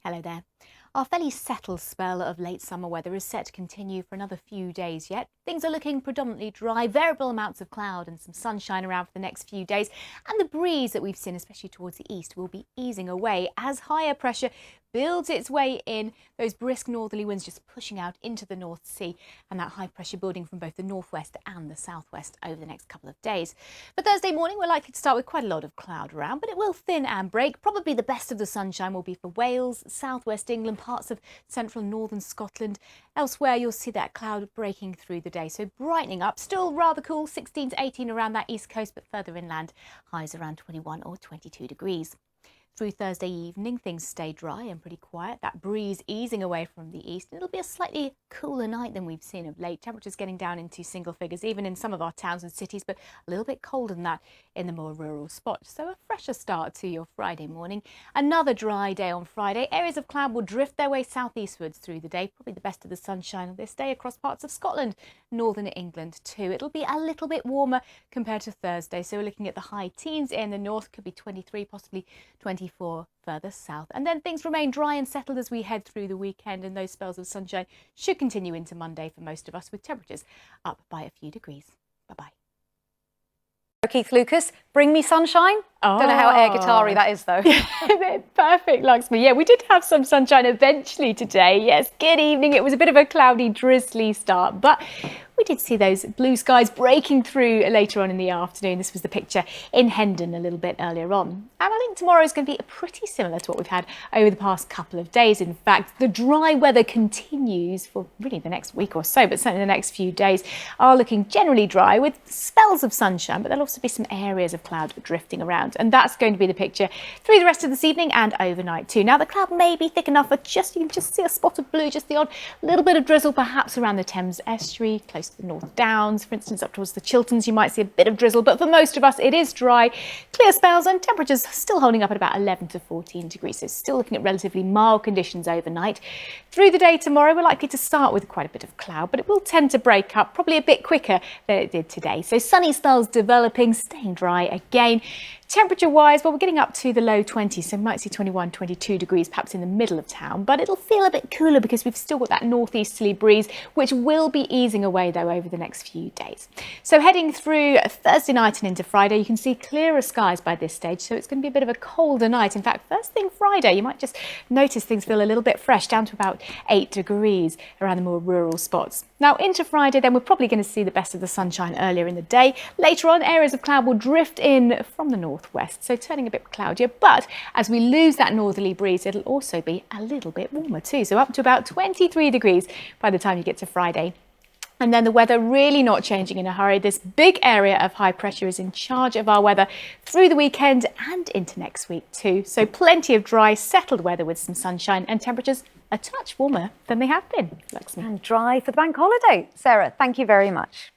Hello there. Our fairly settled spell of late summer weather is set to continue for another few days yet. Things are looking predominantly dry, variable amounts of cloud and some sunshine around for the next few days. And the breeze that we've seen, especially towards the east, will be easing away as higher pressure builds its way in. Those brisk northerly winds just pushing out into the North Sea, and that high pressure building from both the northwest and the southwest over the next couple of days. For Thursday morning, we're likely to start with quite a lot of cloud around, but it will thin and break. Probably the best of the sunshine will be for Wales, southwest England, parts of central and northern Scotland. Elsewhere, you'll see that cloud breaking through the day, so brightening up. Still rather cool, 16 to 18 around that east coast, but further inland, highs around 21 or 22 degrees. Through Thursday evening, things stay dry and pretty quiet. That breeze easing away from the east. It'll be a slightly cooler night than we've seen of late. Temperatures getting down into single figures, even in some of our towns and cities, but a little bit colder than that in the more rural spots. So a fresher start to your Friday morning. Another dry day on Friday. Areas of cloud will drift their way southeastwards through the day. Probably the best of the sunshine of this day across parts of Scotland, northern England too. It'll be a little bit warmer compared to Thursday. So we're looking at the high teens in the north, could be 23, possibly 24 further south. And then things remain dry and settled as we head through the weekend, and those spells of sunshine should continue into Monday for most of us, with temperatures up by a few degrees. Bye-bye. Keith Lucas, Bring Me Sunshine. Don't know how air guitar-y that is, though. Perfect, Lakshmi. Yeah, we did have some sunshine eventually today. Yes, good evening. It was a bit of a cloudy, drizzly start, but we did see those blue skies breaking through later on in the afternoon. This was the picture in Hendon a little bit earlier on. And I think tomorrow is going to be pretty similar to what we've had over the past couple of days. In fact, the dry weather continues for really the next week or so, but certainly the next few days are looking generally dry with spells of sunshine, but there'll also be some areas of cloud drifting around. And that's going to be the picture through the rest of this evening and overnight too. Now, the cloud may be thick enough for you can just see a spot of blue, just the odd little bit of drizzle, perhaps around the Thames estuary, close to the North Downs, for instance, up towards the Chilterns, you might see a bit of drizzle. But for most of us, it is dry, clear spells, and temperatures still holding up at about 11 to 14 degrees. So still looking at relatively mild conditions overnight. Through the day tomorrow, we're likely to start with quite a bit of cloud, but it will tend to break up probably a bit quicker than it did today. So sunny spells developing, staying dry again. Temperature-wise, well, we're getting up to the low 20s, so we might see 21, 22 degrees perhaps in the middle of town, but it'll feel a bit cooler because we've still got that northeasterly breeze, which will be easing away, though, over the next few days. So heading through Thursday night and into Friday, you can see clearer skies by this stage, so it's going to be a bit of a colder night. In fact, first thing Friday, you might just notice things feel a little bit fresh, down to about 8 degrees around the more rural spots. Now, into Friday, then we're probably going to see the best of the sunshine earlier in the day. Later on, areas of cloud will drift in from the northwest, so turning a bit cloudier. But as we lose that northerly breeze, it'll also be a little bit warmer too, so up to about 23 degrees by the time you get to Friday. And then the weather really not changing in a hurry. This big area of high pressure is in charge of our weather through the weekend and into next week too. So plenty of dry, settled weather with some sunshine and temperatures a touch warmer than they have been. And dry for the bank holiday. Sarah, thank you very much.